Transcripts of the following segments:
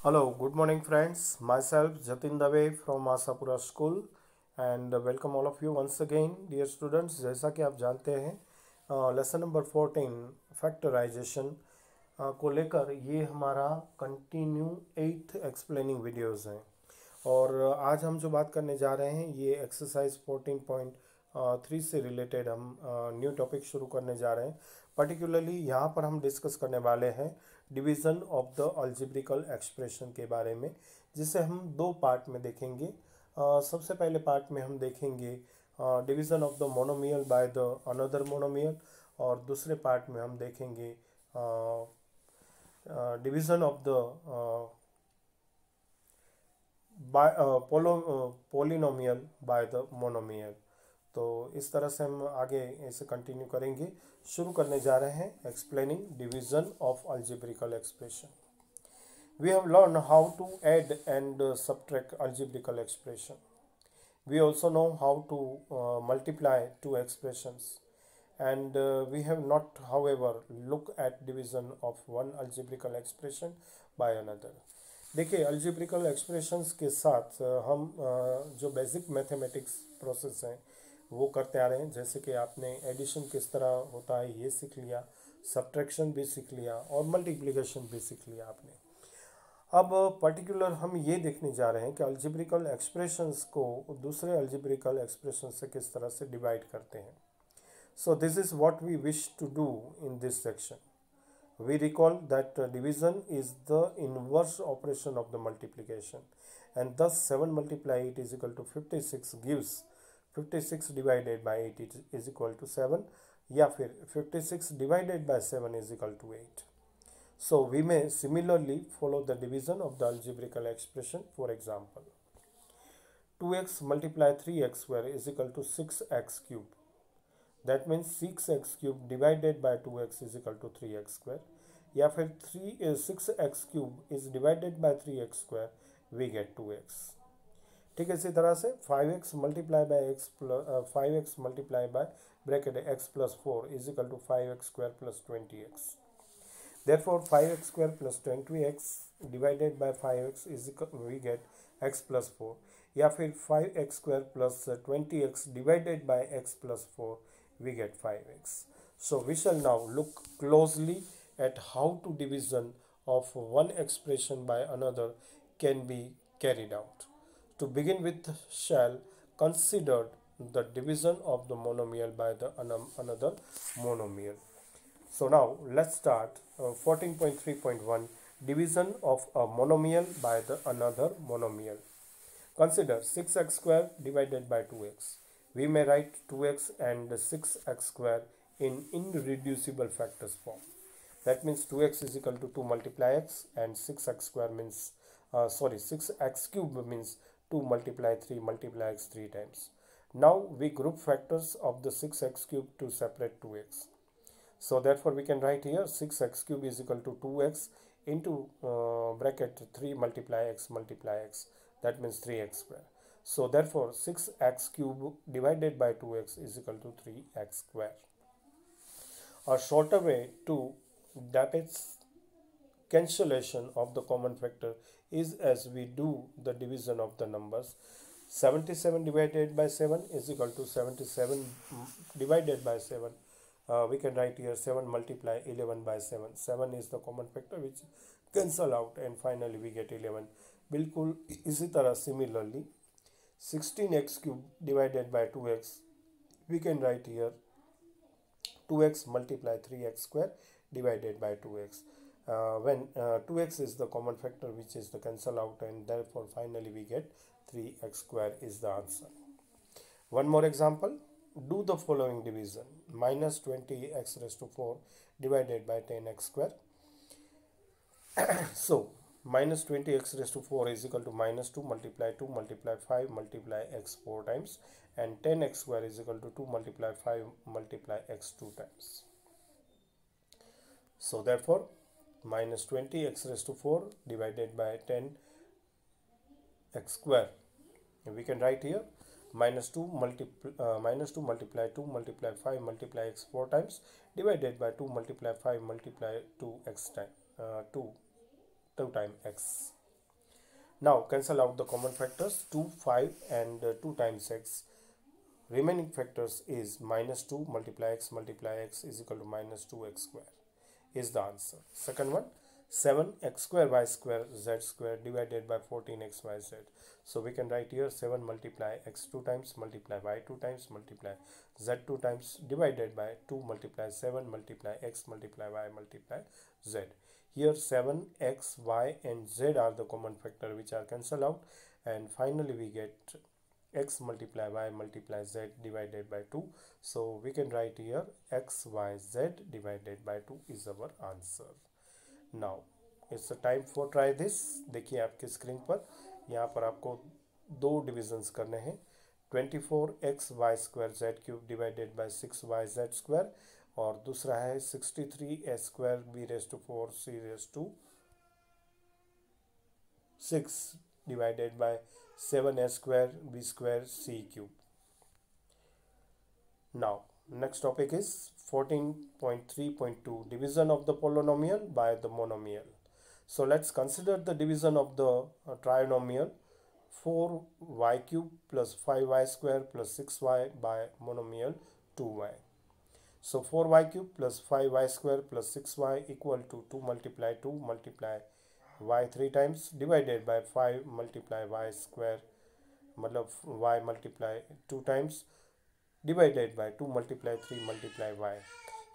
Hello, good morning, friends. Myself Jatin Dave from Asapura School and welcome all of you once again, dear students. जैसा कि आप जानते हैं lesson number 14 factorisation को लेकर ये हमारा कंटिन्यू एट्थ एक्सप्लेनिंग वीडियोस हैं। और आज हम जो बात करने जा रहे हैं ये एक्सरसाइज 14.3 से रिलेटेड हम न्यू टॉपिक शुरू करने जा रहे हैं। पर्टिकुलरली यहाँ पर हम डिस्कस करने वाले हैं division of the algebraical expression के बारे में, जिसे हम दो पार्ट में देखेंगे। सबसे पहले पार्ट में हम देखेंगे division of the monomial by the another monomial, और दूसरे पार्ट में हम देखेंगे division of the polynomial by the monomial. तो इस तरह से हम आगे इसे कंटिन्यू करेंगे। शुरू करने जा रहे हैं explaining division of algebraical expression. We have learn how to add and subtract algebraical expression. We also know how to multiply two expressions, and we have not, however, look at division of one algebraical expression by another. देखिए, algebraical expressions के साथ हम जो basic mathematics process हैं वो करते आ रहे हैं। जैसे कि आपने एडिशन किस तरह होता है ये सीख लिया, सब्ट्रैक्शन भी सीख लिया और मल्टीप्लिकेशन भी सीख लिया आपने। अब पर्टिकुलर हम ये देखने जा रहे हैं कि अल्जेब्रिकल एक्सप्रेशंस को दूसरे अल्जेब्रिकल एक्सप्रेशन से किस तरह से डिवाइड करते हैं। So this is what we wish to do in this section. We recall that division is the inverse operation of the multiplication, and thus 7 multiply 8 is equal to 56 gives 56 divided by 8 is equal to 7, या फिर 56 divided by 7 is equal to 8. So we may similarly follow the division of the algebraical expression. For example, 2x multiply 3x square is equal to 6x cube. That means 6x cube divided by 2x is equal to 3x square, या फिर 6x cube is divided by 3x square, we get 2x. ठीक है, इसी तरह से 5x multiply by x plus 5x multiply by bracket x plus 4 is equal to 5x square plus 20x. Therefore 5x square plus 20x divided by 5x is equal, we get x plus 4, या फिर 5x square plus 20x divided by x plus 4, we get 5x. So we shall now look closely at how to division of one expression by another can be carried out. To begin with, shall consider the division of the monomial by the another monomial. So now let's start 14.3.1 division of a monomial by the another monomial. Consider 6x square divided by 2x. We may write 2x and 6x square in irreducible factors form. That means 2x is equal to 2 multiply x, and 6x square means 6x cube means 2 multiply 3 multiply x 3 times. Now we group factors of the 6x cube to separate 2x. So therefore we can write here 6x cube is equal to 2x into bracket 3 multiply x, that means 3x square. So therefore 6x cube divided by 2x is equal to 3x square. A shorter way to, that is cancellation of the common factor, is as we do the division of the numbers. 77 divided by 7 is equal to 77 divided by 7. We can write here 7 multiply 11 by 7. 7 is the common factor which cancel out, and finally we get 11. बिल्कुल इसी तरह similarly 16x cube divided by 2x, we can write here 2x multiply 3x square divided by 2x. When 2x is the common factor which is the cancel out, and therefore finally we get 3x square is the answer. One more example. Do the following division: minus 20x raised to 4 divided by 10x square. So minus 20x raised to 4 is equal to minus 2 multiply 5 multiply x 4 times, and 10x square is equal to 2 multiply 5 multiply x 2 times. So therefore minus 20x raised to 4 divided by 10x square, we can write here minus 2 multiply 2 multiply 5 multiply x 4 times divided by 2 multiply 5 multiply 2 x time 2 times x. Now cancel out the common factors 2, 5 and 2 times x. Remaining factors is minus 2 multiply x is equal to minus 2x square is the answer. Second one, 7x square y square z square divided by 14xyz. So we can write here 7 multiply x 2 times multiply y 2 times multiply z 2 times divided by 2 multiply 7 multiply x multiply y multiply z. Here 7, x, y and z are the common factor which are cancelled out, and finally we get x multiply y multiply z divided by 2. So we can write here x y z divided by 2 is our answer. Now it's the time for try this. देखिए आपके screen पर, यहाँ पर आपको दो divisions करने हैं. 24x y square z cube divided by 6yz square, और दूसरा है 63a square b raise to 4 c raise to 6 divided by 7a square b square c cube. Now next topic is 14.3.2 division of the polynomial by the monomial. So let's consider the division of the trinomial 4y cube plus 5y square plus 6y by monomial 2y. So 4y cube plus 5y square plus 6y equal to 2 multiply 2 multiply y 3 times divided by 5 multiply y square, मतलब y multiply 2 times divided by 2 multiply 3 multiply y.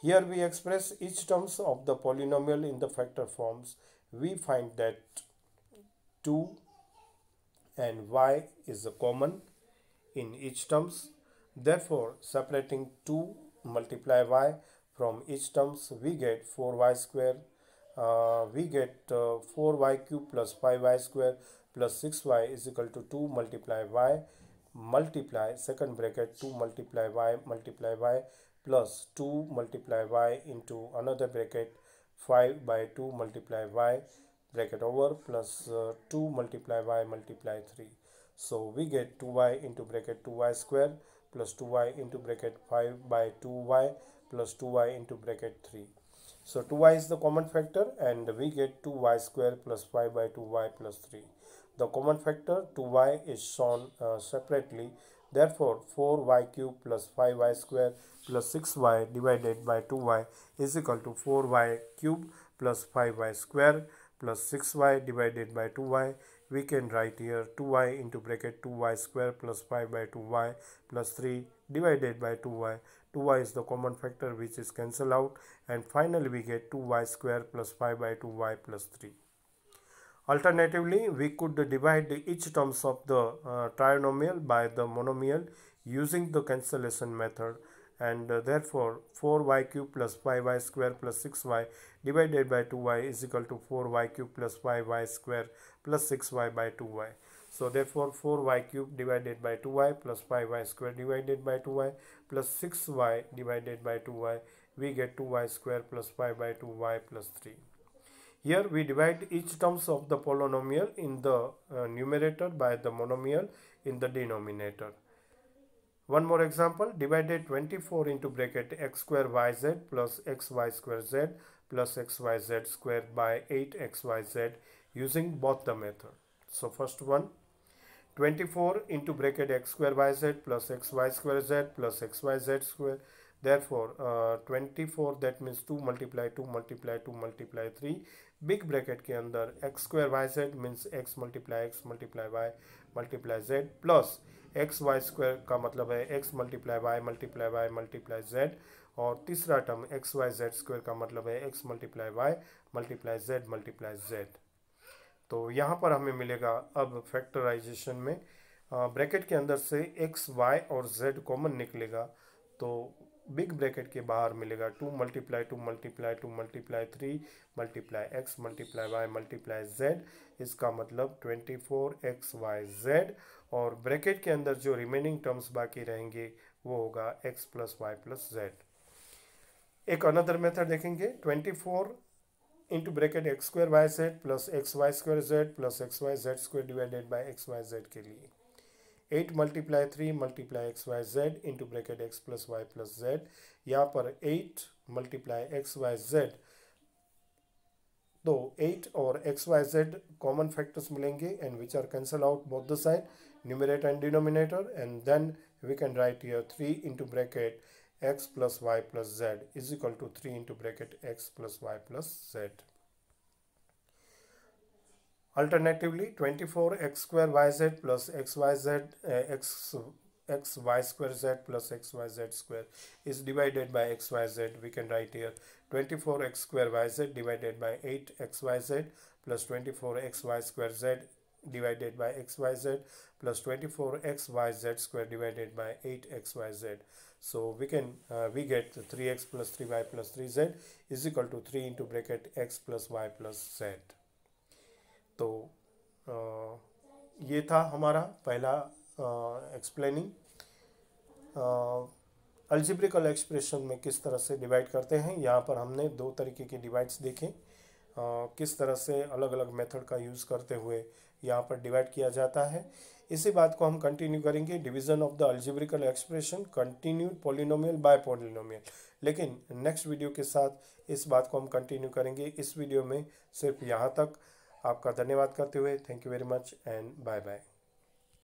Here we express each terms of the polynomial in the factor forms. We find that 2 and y is common in each terms. Therefore, separating 2 multiply y from each terms, we get 4y square. We get 4y cube plus 5y square plus 6y is equal to 2 multiply y multiply second bracket 2 multiply y plus 2 multiply y into another bracket 5 by 2 multiply y bracket over plus 2 multiply y multiply 3. So we get 2y into bracket 2y square plus 2y into bracket 5 by 2y plus 2y into bracket 3. So 2y is the common factor and we get 2y square plus 5 by 2y plus 3. The common factor 2y is shown separately. Therefore 4y cube plus 5y square plus 6y divided by 2y is equal to 4y cube plus 5y square plus 6y divided by 2y. We can write here 2y into bracket 2y square plus 5 by 2y plus 3 divided by 2y. 2y is the common factor which is cancelled out, and finally we get 2y square plus 5 by 2y plus 3. Alternatively, we could divide each terms of the trinomial by the monomial using the cancellation method, and therefore 4y cube plus 5y square plus 6y divided by 2y is equal to 4y cube plus 5y square plus 6y by 2y. So therefore 4y cube divided by 2y plus 5y square divided by 2y plus 6y divided by 2y, we get 2y square plus 5 by 2y plus 3. Here we divide each terms of the polynomial in the numerator by the monomial in the denominator. One more example, divided 24 into bracket x square yz plus xy square z plus xyz square by 8xyz using both the method. So first one, 24 into bracket x square yz plus xy square z plus xyz square. Therefore 24, that means 2 multiply 2 multiply 2 multiply 3. Big bracket के अंदर x square yz means x multiply y multiply z plus X Y square का मतलब है X multiply Y multiply Z, और तीसरा term X Y Z square का मतलब है X multiply Y multiply Z. तो यहाँ पर हमें मिलेगा अब फैक्टराइजेशन में ब्रैकेट के अंदर से एक्स वाई और जेड कॉमन निकलेगा, तो बिग ब्रैकेट के बाहर मिलेगा 2 multiply 2 multiply 2 multiply 3 multiply x multiply y multiply z. इसका मतलब 24xyz, और ब्रैकेट के अंदर जो रिमेनिंग टर्म्स बाकी रहेंगे वो होगा x plus Y plus Z. एक अनदर मेथड देखेंगे, 24 into bracket X square Y Z plus X Y square Z plus X Y Z square divided by X Y Z के लिए 8 multiply 3 multiply x y z into bracket x plus Y plus Z. यहाँ पर 8 multiply x y z तो 8 और XYZ common factors मिलेंगे and which are cancel out both the side, numerator and denominator, and then we can write here 3 into bracket x plus y plus z is equal to 3 into bracket x plus y plus z. Alternatively, 24x square yz plus xyz x y square z plus xyz square is divided by xyz. We can write here 24x square yz divided by 8xyz plus 24xy square z divided by xyz plus 24xyz square divided by 8xyz. So we get 3x plus 3y plus 3z is equal to 3 into bracket x plus y plus z. तो ये था हमारा पहला explaining अलजेब्रिकल expression में किस तरह से divide करते हैं। यहाँ पर हमने दो तरीके के डिवाइड्स देखे, किस तरह से अलग अलग मेथड का यूज़ करते हुए यहाँ पर डिवाइड किया जाता है। इसी बात को हम कंटिन्यू करेंगे, division of the algebraical expression continued polynomial by polynomial. लेकिन नेक्स्ट वीडियो के साथ इस बात को हम कंटिन्यू करेंगे। इस वीडियो में सिर्फ यहाँ तक। आपका धन्यवाद करते हुए thank you very much and bye bye.